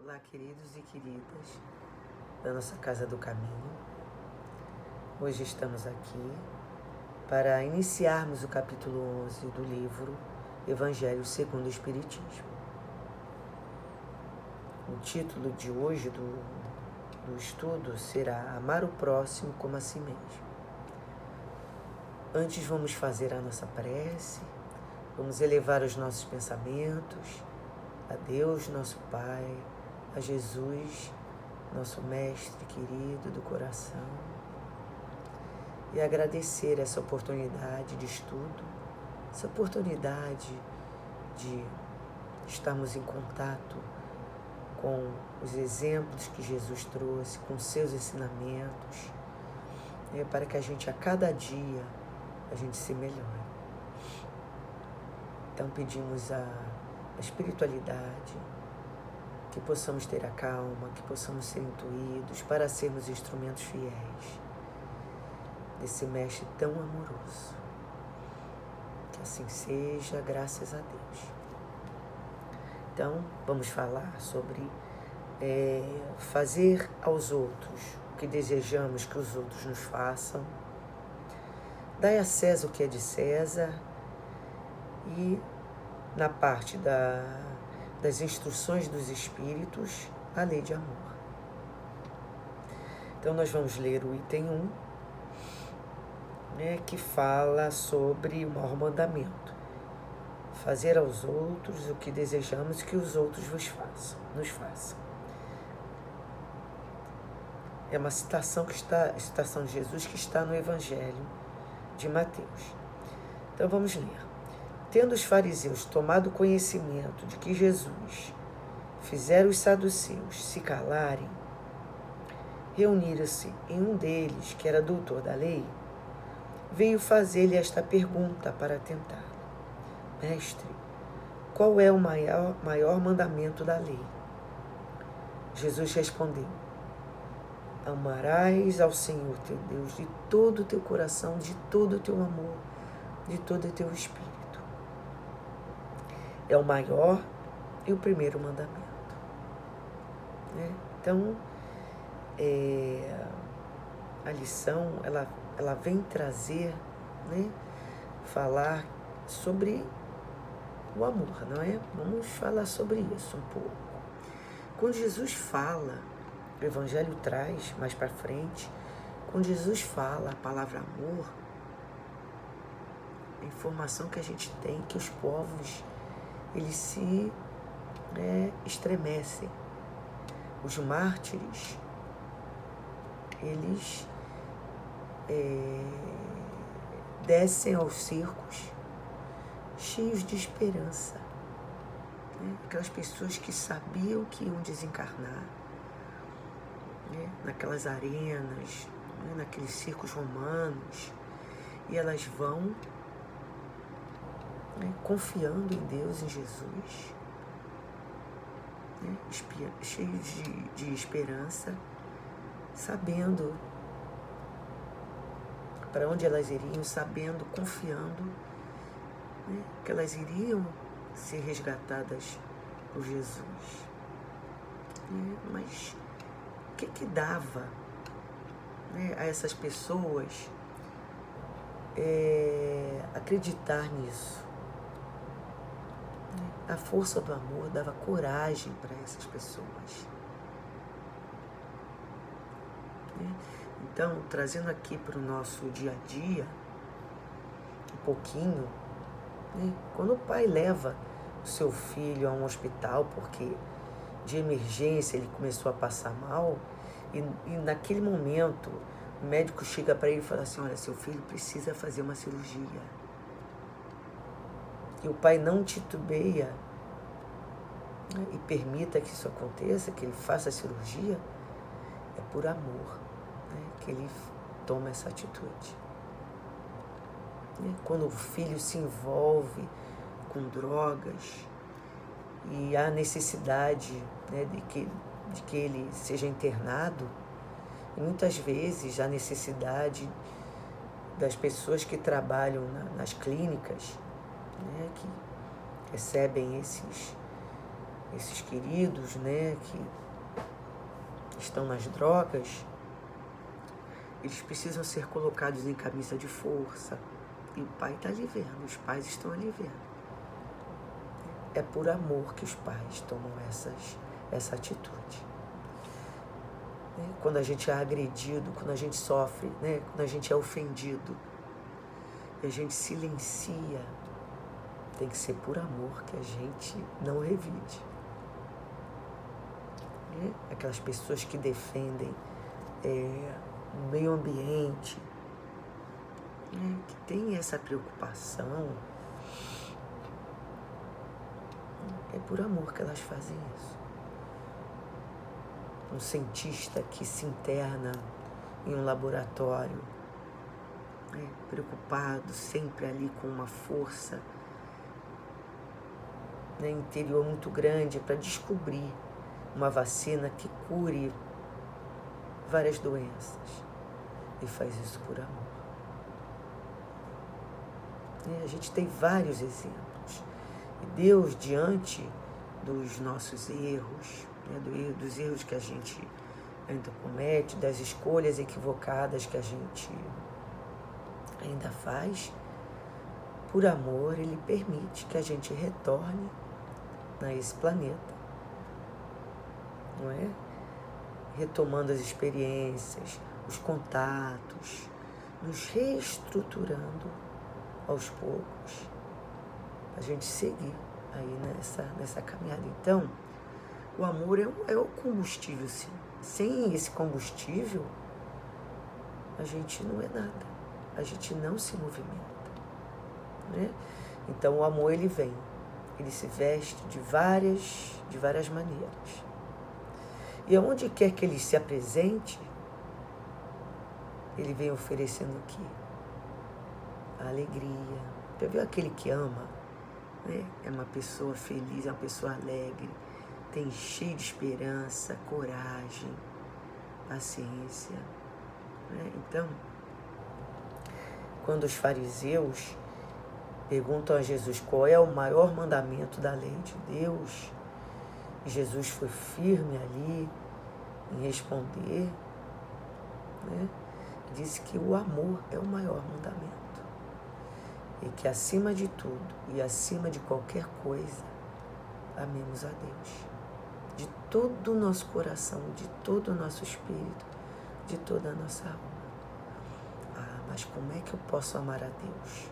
Olá, queridos e queridas da nossa Casa do Caminho. Hoje estamos aqui para iniciarmos o capítulo 11 do livro Evangelho segundo o Espiritismo. O título de hoje do estudo será Amar o Próximo como a si mesmo. Antes vamos fazer a nossa prece, vamos elevar os nossos pensamentos a Deus, nosso Pai, a Jesus, nosso Mestre querido do coração, e agradecer essa oportunidade de estudo, essa oportunidade de estarmos em contato com os exemplos que Jesus trouxe, com seus ensinamentos, para que a gente a cada dia a gente se melhore. Então pedimos a espiritualidade, que possamos ter a calma, que possamos ser intuídos para sermos instrumentos fiéis desse Mestre tão amoroso. Que assim seja, graças a Deus. Então, vamos falar sobre fazer aos outros o que desejamos que os outros nos façam. Dai a César o que é de César. E na parte das instruções dos Espíritos, a lei de amor. Então nós vamos ler o item 1, que fala sobre o maior mandamento. Fazer aos outros o que desejamos que os outros nos façam. É uma citação citação de Jesus que está no Evangelho de Mateus. Então vamos ler. Tendo os fariseus tomado conhecimento de que Jesus fizera os saduceus se calarem, reuniram-se em um deles, que era doutor da lei, veio fazer-lhe esta pergunta para tentar: Mestre, qual é o maior mandamento da lei? Jesus respondeu: Amarás ao Senhor teu Deus de todo o teu coração, de todo o teu amor, de todo o teu espírito. É o maior e o primeiro mandamento. Então, a lição, ela vem trazer, falar sobre o amor, não é? Vamos falar sobre isso um pouco. Quando Jesus fala, o Evangelho traz mais para frente, quando Jesus fala a palavra amor, a informação que a gente tem que os povos eles se estremecem. Os mártires, eles descem aos circos cheios de esperança. Aquelas pessoas que sabiam que iam desencarnar, naquelas arenas, naqueles circos romanos, e elas vão confiando em Deus, em Jesus, cheios de esperança, sabendo para onde elas iriam, sabendo, confiando, que elas iriam ser resgatadas por Jesus. Mas o que dava a essas pessoas acreditar nisso? A força do amor dava coragem para essas pessoas. Então, trazendo aqui para o nosso dia a dia, um pouquinho, quando o pai leva o seu filho a um hospital porque de emergência ele começou a passar mal, e naquele momento o médico chega para ele e fala assim: olha, seu filho precisa fazer uma cirurgia. E o pai não titubeia e permita que isso aconteça, que ele faça a cirurgia, é por amor que ele toma essa atitude. Quando o filho se envolve com drogas e há necessidade de que ele seja internado, e muitas vezes há necessidade das pessoas que trabalham nas clínicas, que recebem esses queridos, né, que estão nas drogas, eles precisam ser colocados em camisa de força. E o pai está ali vendo, os pais estão ali vendo. É por amor que os pais tomam essa atitude. Quando a gente é agredido, quando a gente sofre, né? Quando a gente é ofendido, e a gente silencia, tem que ser por amor que a gente não revide. Aquelas pessoas que defendem o meio ambiente, que tem essa preocupação, é por amor que elas fazem isso. Um cientista que se interna em um laboratório, preocupado, sempre ali com uma força interior muito grande para descobrir uma vacina que cure várias doenças. E faz isso por amor. A gente tem vários exemplos. E Deus, diante dos nossos erros, dos erros que a gente ainda comete, das escolhas equivocadas que a gente ainda faz, por amor, Ele permite que a gente retorne a esse planeta, não é? Retomando as experiências, os contatos, nos reestruturando aos poucos, a gente seguir aí nessa caminhada. Então, o amor é o combustível, sim. Sem esse combustível, a gente não é nada. A gente não se movimenta, né? Então, o amor, ele vem. Ele se veste de várias maneiras. E aonde quer que ele se apresente, ele vem oferecendo o quê? A alegria. Já viu aquele que ama? Né? É uma pessoa feliz, é uma pessoa alegre, tem cheio de esperança, coragem, paciência. Né? Então, quando os fariseus perguntam a Jesus qual é o maior mandamento da lei de Deus, e Jesus foi firme ali em responder, né? Disse que o amor é o maior mandamento. E que acima de tudo e acima de qualquer coisa, amemos a Deus. De todo o nosso coração, de todo o nosso espírito, de toda a nossa alma. Ah, mas como é que eu posso amar a Deus?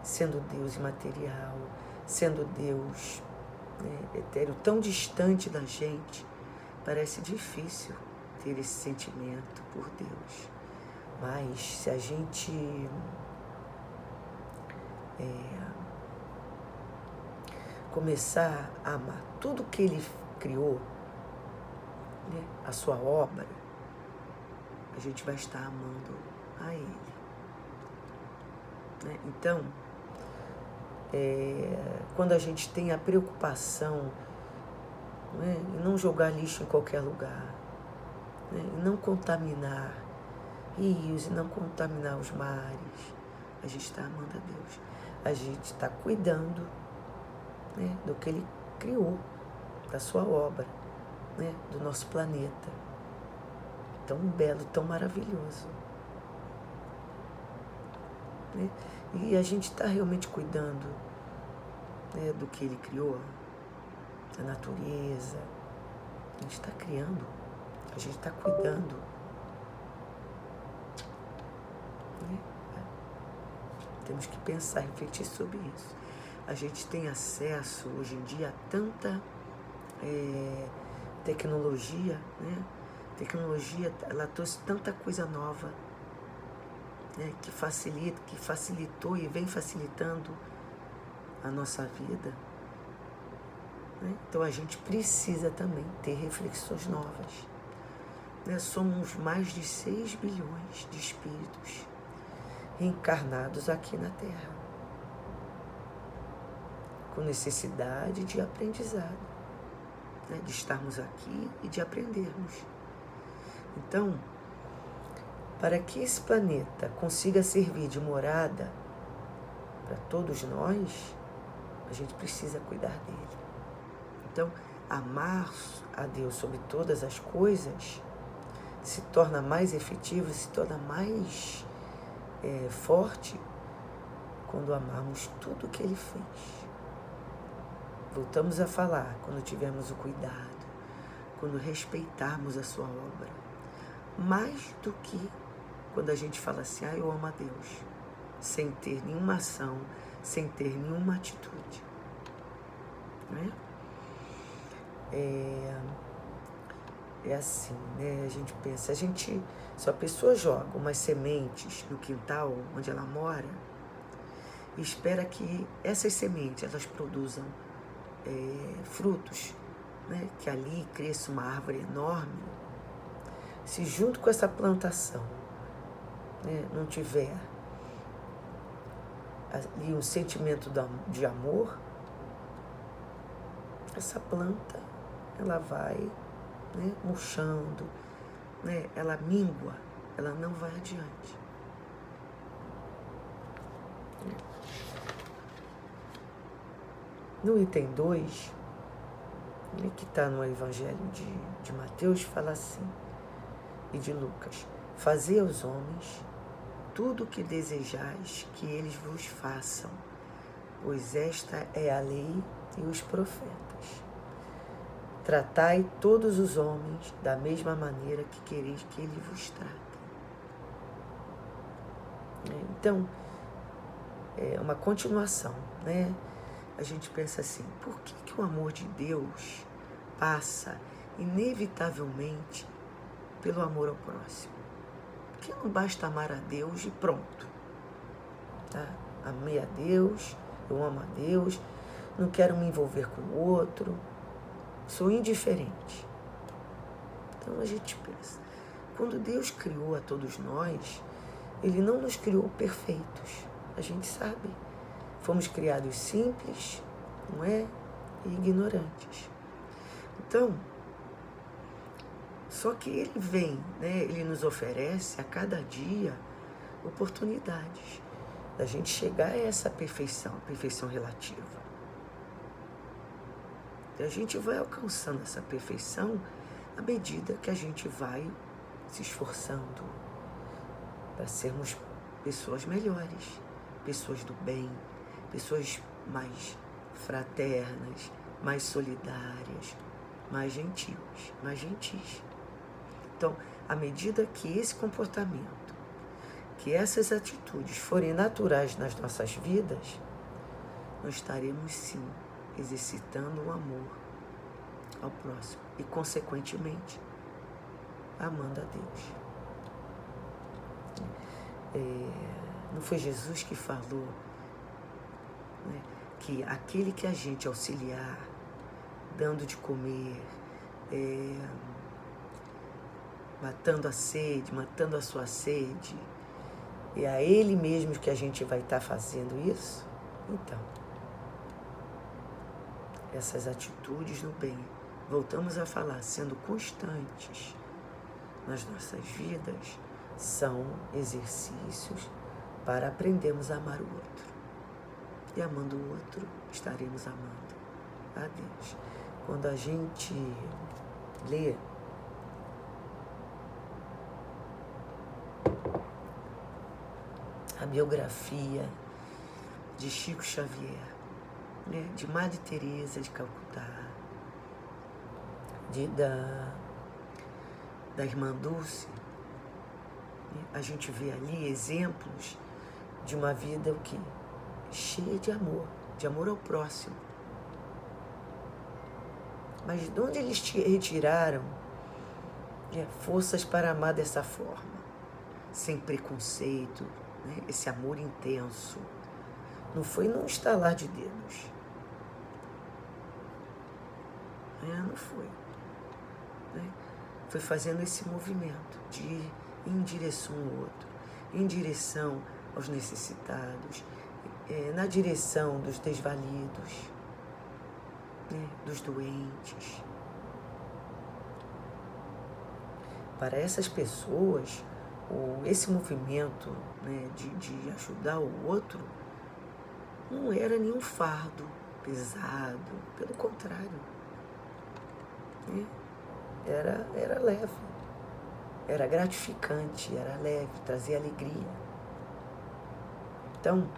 Sendo Deus imaterial, sendo Deus etéreo, tão distante da gente, parece difícil ter esse sentimento por Deus. Mas se a gente começar a amar tudo que Ele criou, a sua obra, a gente vai estar amando a Ele. Então, quando a gente tem a preocupação em não jogar lixo em qualquer lugar, em não contaminar rios, em não contaminar os mares, a gente está amando a Deus. A gente está cuidando do que Ele criou, da sua obra, do nosso planeta. Tão belo, tão maravilhoso. E a gente está realmente cuidando do que Ele criou, da natureza. A gente está criando, a gente está cuidando. Temos que pensar, refletir sobre isso. A gente tem acesso hoje em dia a tanta tecnologia, Tecnologia, ela trouxe tanta coisa nova, que facilitou e vem facilitando a nossa vida. Então a gente precisa também ter reflexões novas. Somos mais de 6 bilhões de espíritos reencarnados aqui na Terra, com necessidade de aprendizado, de estarmos aqui e de aprendermos. Então, para que esse planeta consiga servir de morada para todos nós, a gente precisa cuidar dele. Então, amar a Deus sobre todas as coisas se torna mais efetivo, se torna mais forte quando amarmos tudo que Ele fez. Voltamos a falar quando tivermos o cuidado, quando respeitarmos a sua obra, mais do que quando a gente fala assim, eu amo a Deus, sem ter nenhuma ação, sem ter nenhuma atitude. Né? É assim, né? A gente pensa, se a pessoa joga umas sementes no quintal onde ela mora e espera que essas sementes elas produzam frutos, né? Que ali cresça uma árvore enorme, se junto com essa plantação, né, não tiver ali um sentimento de amor, essa planta ela vai, né, murchando, né, ela mingua, ela não vai adiante. No item 2, que está no Evangelho de Mateus, fala assim, e de Lucas: fazei aos homens tudo o que desejais que eles vos façam, pois esta é a lei e os profetas. Tratai todos os homens da mesma maneira que quereis que eles vos tratem. Então, é uma continuação, né? A gente pensa assim, por que o amor de Deus passa inevitavelmente pelo amor ao próximo? Porque não basta amar a Deus e pronto. Tá? Amei a Deus, eu amo a Deus, não quero me envolver com o outro, sou indiferente. Então a gente pensa, quando Deus criou a todos nós, Ele não nos criou perfeitos, a gente sabe. Fomos criados simples, não é? E ignorantes. Então, só que Ele vem, né? Ele nos oferece a cada dia oportunidades da gente chegar a essa perfeição, a perfeição relativa. E a gente vai alcançando essa perfeição à medida que a gente vai se esforçando para sermos pessoas melhores, pessoas do bem, pessoas mais fraternas, mais solidárias, mais gentis. Então, à medida que esse comportamento, que essas atitudes forem naturais nas nossas vidas, nós estaremos sim exercitando o amor ao próximo e, consequentemente, amando a Deus. Não foi Jesus que falou, né, que aquele que a gente auxiliar, dando de comer, matando a sede, matando a sua sede, é a Ele mesmo que a gente vai estar fazendo isso? Então, essas atitudes no bem, voltamos a falar, sendo constantes nas nossas vidas, são exercícios para aprendermos a amar o outro. E amando o outro, estaremos amando a Deus. Quando a gente lê a biografia de Chico Xavier, né, de Madre Teresa de Calcutá, da irmã Dulce, né, a gente vê ali exemplos de uma vida cheia de amor ao próximo. Mas de onde eles retiraram forças para amar dessa forma, sem preconceito, né, esse amor intenso? Não foi num estalar de dedos. Não foi. Né? Foi fazendo esse movimento de ir em direção ao outro, em direção aos necessitados, na direção dos desvalidos, né, dos doentes. Para essas pessoas, esse movimento, né, de ajudar o outro não era nenhum fardo, pesado, pelo contrário, né? Era leve, era gratificante, era leve, trazia alegria. Então,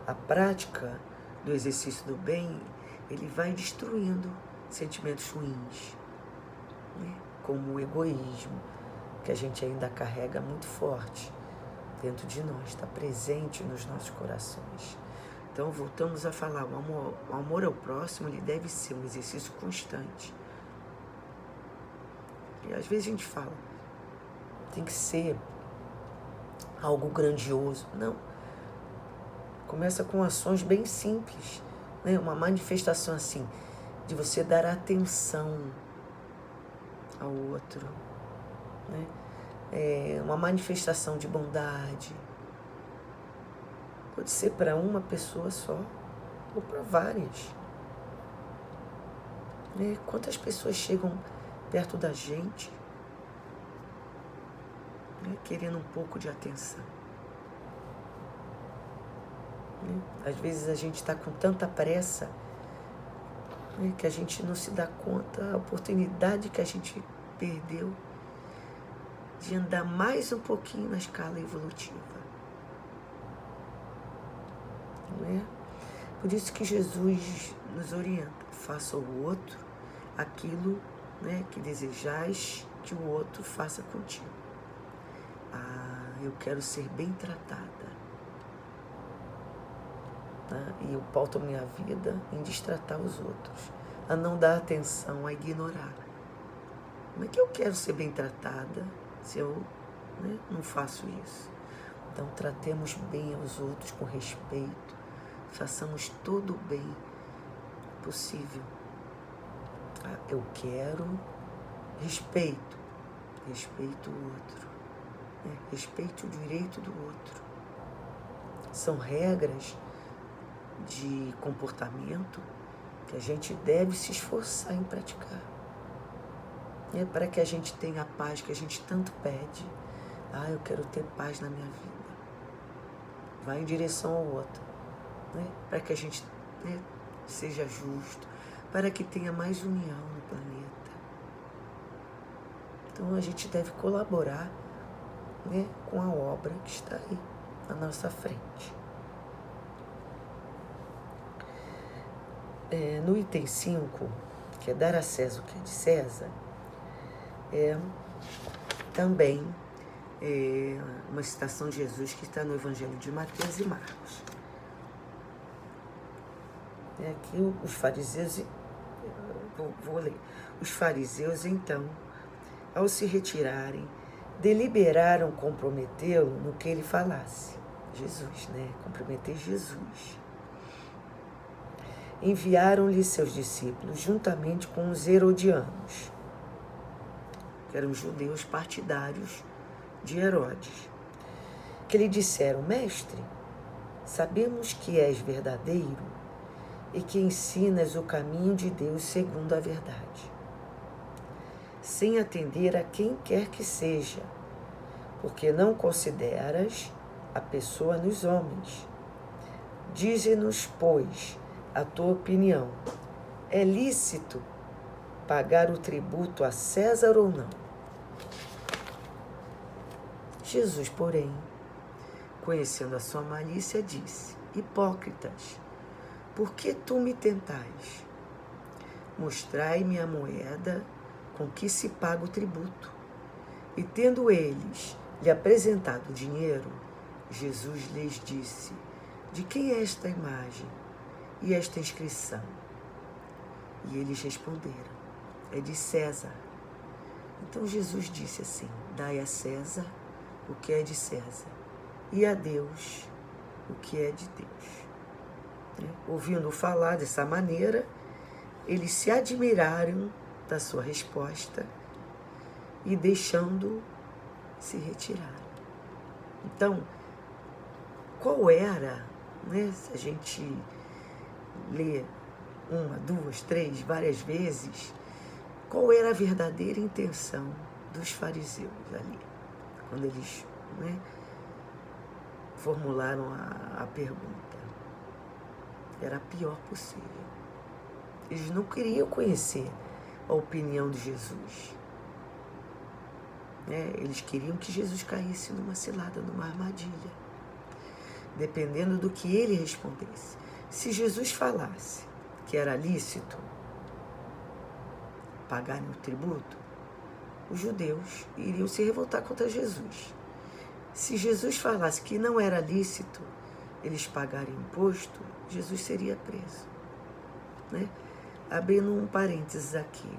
a prática do exercício do bem, ele vai destruindo sentimentos ruins, né? Como o egoísmo, que a gente ainda carrega muito forte dentro de nós, está presente nos nossos corações. Então, voltamos a falar, o amor ao próximo, ele deve ser um exercício constante. E às vezes a gente fala, tem que ser algo grandioso. Não. Começa com ações bem simples, né? Uma manifestação assim, de você dar atenção ao outro, né? Uma manifestação de bondade. Pode ser para uma pessoa só ou para várias. Né? Quantas pessoas chegam perto da gente, né? Querendo um pouco de atenção. Né? Às vezes a gente está com tanta pressa, né, que a gente não se dá conta a oportunidade que a gente perdeu de andar mais um pouquinho na escala evolutiva. Não é? Por isso que Jesus nos orienta, faça ao outro aquilo, né, que desejais que o outro faça contigo. Eu quero ser bem tratada. Tá? E eu pauto a minha vida em destratar os outros, a não dar atenção, a ignorar. Como é que eu quero ser bem tratada se eu, né, não faço isso? Então, tratemos bem aos outros com respeito, façamos todo o bem possível. Eu quero respeito o outro, né? Respeite o direito do outro. São regras de comportamento que a gente deve se esforçar em praticar, né? Para que a gente tenha a paz que a gente tanto pede. Eu quero ter paz na minha vida. Vai em direção ao outro, né? Para que a gente, né, seja justo, para que tenha mais união no planeta. Então a gente deve colaborar, né, com a obra que está aí na nossa frente. No item 5, que é dar a César o que é de César, também uma citação de Jesus que está no Evangelho de Mateus e Marcos. Aqui os fariseus, vou ler. Os fariseus, então, ao se retirarem, deliberaram comprometê-lo no que ele falasse. Jesus, né? Comprometer Jesus. Enviaram-lhe seus discípulos juntamente com os herodianos, que eram judeus partidários de Herodes, que lhe disseram: Mestre, sabemos que és verdadeiro e que ensinas o caminho de Deus segundo a verdade, sem atender a quem quer que seja, porque não consideras a pessoa nos homens. Dize-nos, pois, a tua opinião. É lícito pagar o tributo a César ou não? Jesus, porém, conhecendo a sua malícia, disse: Hipócritas, por que tu me tentais? Mostrai-me a moeda com que se paga o tributo. E tendo eles lhe apresentado o dinheiro, Jesus lhes disse: De quem é esta imagem e esta inscrição? E eles responderam: É de César. Então Jesus disse assim: Dai a César o que é de César, e a Deus o que é de Deus. Ouvindo falar dessa maneira, eles se admiraram da sua resposta e deixando se retiraram. Então, qual era, né, se a gente lê uma, duas, três, várias vezes, qual era a verdadeira intenção dos fariseus ali, quando eles, né, formularam a pergunta? era a pior possível. Eles não queriam conhecer a opinião de Jesus. Eles queriam que Jesus caísse numa cilada, numa armadilha, dependendo do que ele respondesse. Se Jesus falasse que era lícito pagarem o tributo, os judeus iriam se revoltar contra Jesus. Se Jesus falasse que não era lícito eles pagarem imposto, Jesus seria preso. Abrindo um parênteses aqui,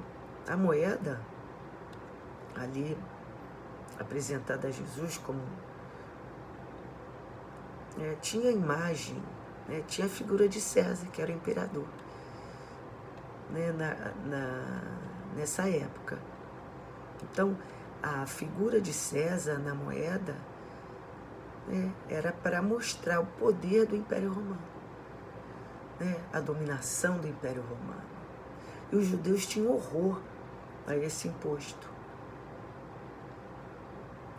a moeda ali apresentada a Jesus como tinha a imagem, tinha a figura de César, que era o imperador, nessa época. Então, a figura de César na moeda era para mostrar o poder do Império Romano, a dominação do Império Romano. E os judeus tinham horror a esse imposto,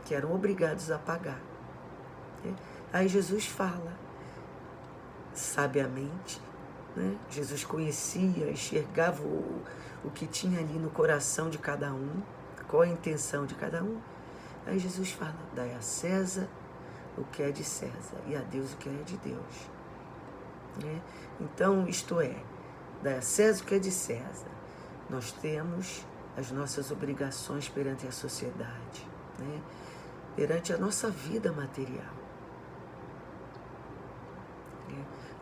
que eram obrigados a pagar. Aí Jesus fala, sabiamente, Jesus conhecia, enxergava o que tinha ali no coração de cada um, qual a intenção de cada um. Aí Jesus fala, dai a César o que é de César e a Deus o que é de Deus. Então, isto é, dai a César o que é de César. Nós temos as nossas obrigações perante a sociedade, perante a nossa vida material.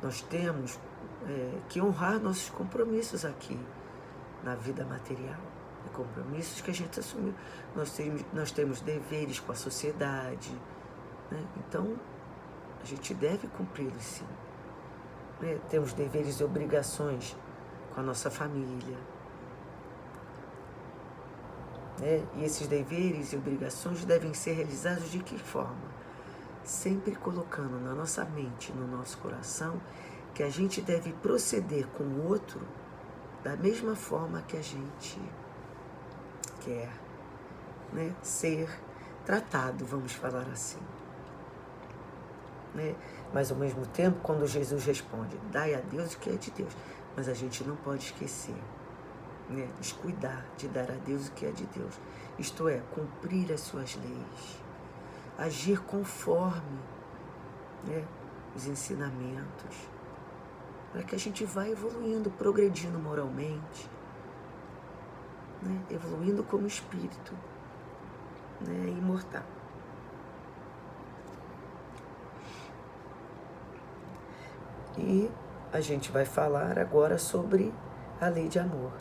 Nós temos que honrar nossos compromissos aqui na vida material, compromissos que a gente assumiu. Nós temos deveres com a sociedade, então a gente deve cumpri-los, sim. Temos deveres e obrigações com a nossa família. E esses deveres e obrigações devem ser realizados de que forma? Sempre colocando na nossa mente, no nosso coração, que a gente deve proceder com o outro da mesma forma que a gente quer, ser tratado, vamos falar assim. Mas ao mesmo tempo, quando Jesus responde, dai a Deus o que é de Deus, mas a gente não pode esquecer, descuidar de dar a Deus o que é de Deus, isto é, cumprir as suas leis, agir conforme os ensinamentos, para que a gente vá evoluindo, progredindo moralmente, evoluindo como espírito imortal. E a gente vai falar agora sobre a lei de amor.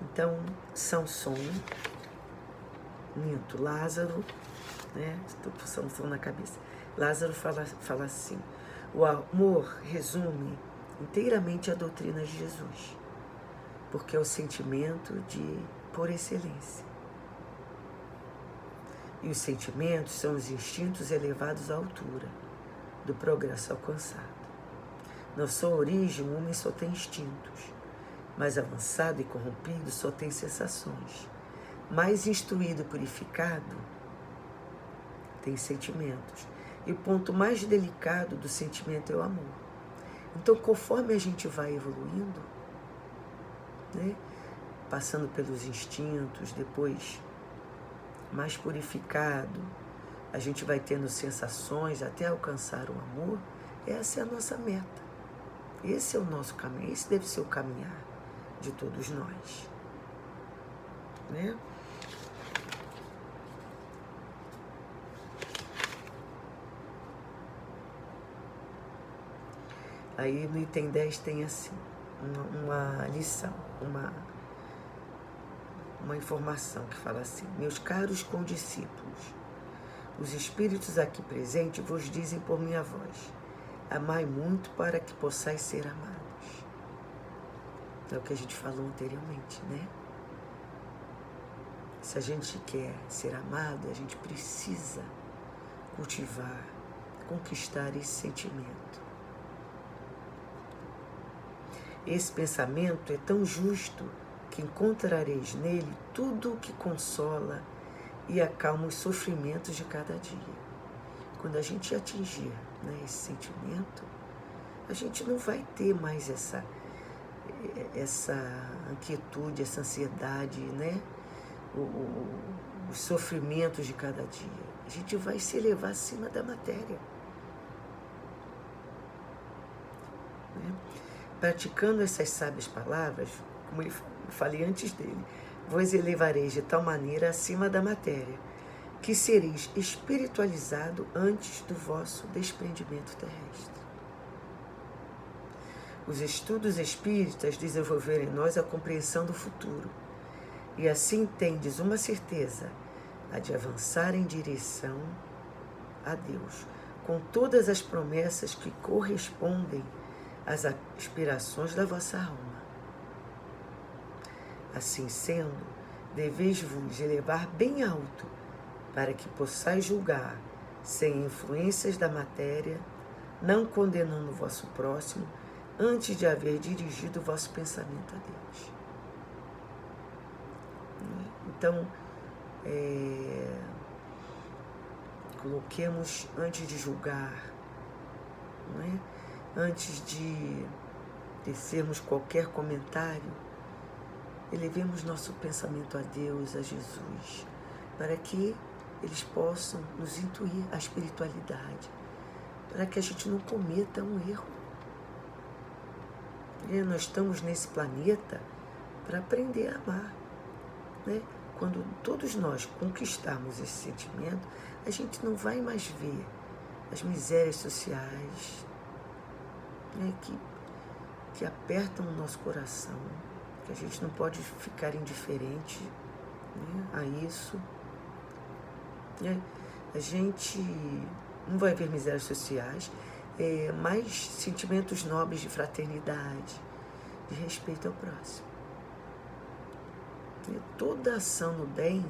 Então, Sansão, Lázaro, estou com Sansão na cabeça. Lázaro fala assim, o amor resume inteiramente a doutrina de Jesus, porque é o sentimento por excelência. E os sentimentos são os instintos elevados à altura do progresso alcançado. Na sua origem, o homem só tem instintos. Mais avançado e corrompido só tem sensações. Mais instruído e purificado tem sentimentos. E o ponto mais delicado do sentimento é o amor. Então, conforme a gente vai evoluindo, passando pelos instintos, depois mais purificado, a gente vai tendo sensações até alcançar o amor. Essa é a nossa meta. Esse é o nosso caminho, esse deve ser o caminhar de todos nós. Aí no item 10 tem assim, uma lição, uma informação que fala assim, meus caros condiscípulos, os espíritos aqui presentes vos dizem por minha voz, amai muito para que possais ser amados. É o que a gente falou anteriormente, Se a gente quer ser amado, a gente precisa cultivar, conquistar esse sentimento. Esse pensamento é tão justo que encontrareis nele tudo o que consola e acalma os sofrimentos de cada dia. Quando a gente atingir esse sentimento, a gente não vai ter mais essa inquietude, essa ansiedade, né? Os sofrimentos de cada dia. A gente vai se elevar acima da matéria. Né? Praticando essas sábias palavras, como eu falei antes dele, vos elevareis de tal maneira acima da matéria, que sereis espiritualizado antes do vosso desprendimento terrestre. Os estudos espíritas desenvolveram em nós a compreensão do futuro, e assim tendes uma certeza, a de avançar em direção a Deus, com todas as promessas que correspondem às aspirações da vossa alma. Assim sendo, deveis-vos elevar bem alto, para que possais julgar, sem influências da matéria, não condenando o vosso próximo, antes de haver dirigido o vosso pensamento a Deus. Então, coloquemos antes de julgar, não é? Antes de tecermos qualquer comentário, elevemos nosso pensamento a Deus, a Jesus, para que eles possam nos intuir a espiritualidade, para que a gente não cometa um erro. Nós estamos nesse planeta para aprender a amar. Né? Quando todos nós conquistarmos esse sentimento, a gente não vai mais ver as misérias sociais, né, que apertam o nosso coração, que a gente não pode ficar indiferente, né, a isso. Né? A gente não vai ver misérias sociais, mas sentimentos nobres de fraternidade, de respeito ao próximo. E toda ação no bem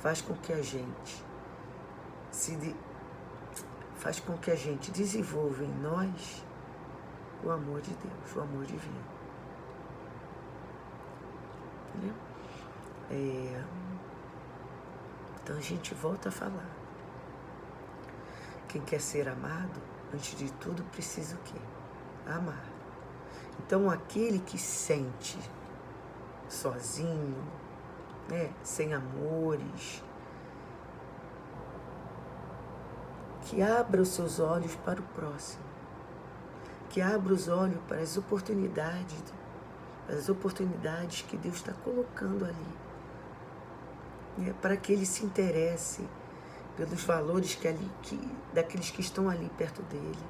faz com que a gente desenvolva em nós o amor de Deus, o amor divino. Né? Então a gente volta a falar. Quem quer ser amado, antes de tudo, precisa o quê? Amar. Então aquele que sente sozinho, né, sem amores, que abra os seus olhos para o próximo, que abra os olhos para as oportunidades que Deus está colocando ali, né, para que ele se interesse pelos valores daqueles que estão ali perto dele,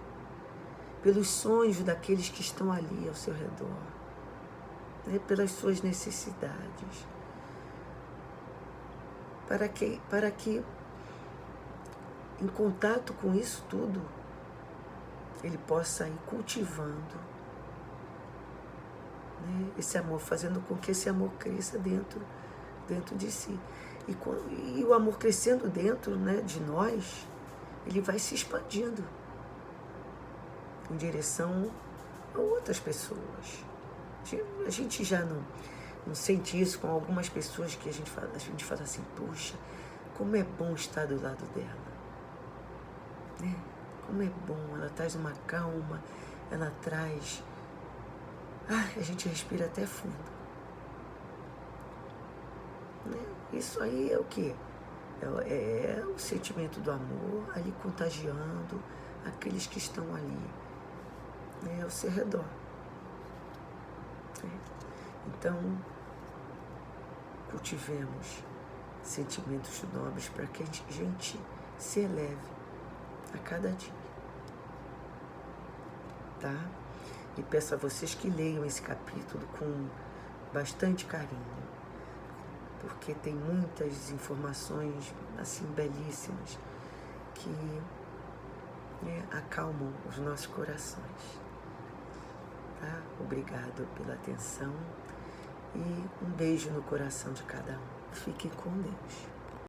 pelos sonhos daqueles que estão ali ao seu redor, né, pelas suas necessidades, para que em contato com isso tudo, ele possa ir cultivando, né, esse amor, fazendo com que esse amor cresça dentro de si. E o amor crescendo dentro, né, de nós, ele vai se expandindo em direção a outras pessoas. A gente já não sente isso com algumas pessoas que a gente fala assim, puxa, como é bom estar do lado dela. Né? Como é bom, ela traz uma calma, ela traz... a gente respira até fundo. Né? Isso aí é o quê? É o sentimento do amor ali contagiando aqueles que estão ali, né, ao seu redor. Então, cultivemos sentimentos nobres para que a gente se eleve a cada dia, tá? E peço a vocês que leiam esse capítulo com bastante carinho, porque tem muitas informações assim belíssimas que, né, acalmam os nossos corações. Tá? Obrigado pela atenção e um beijo no coração de cada um. Fiquem com Deus.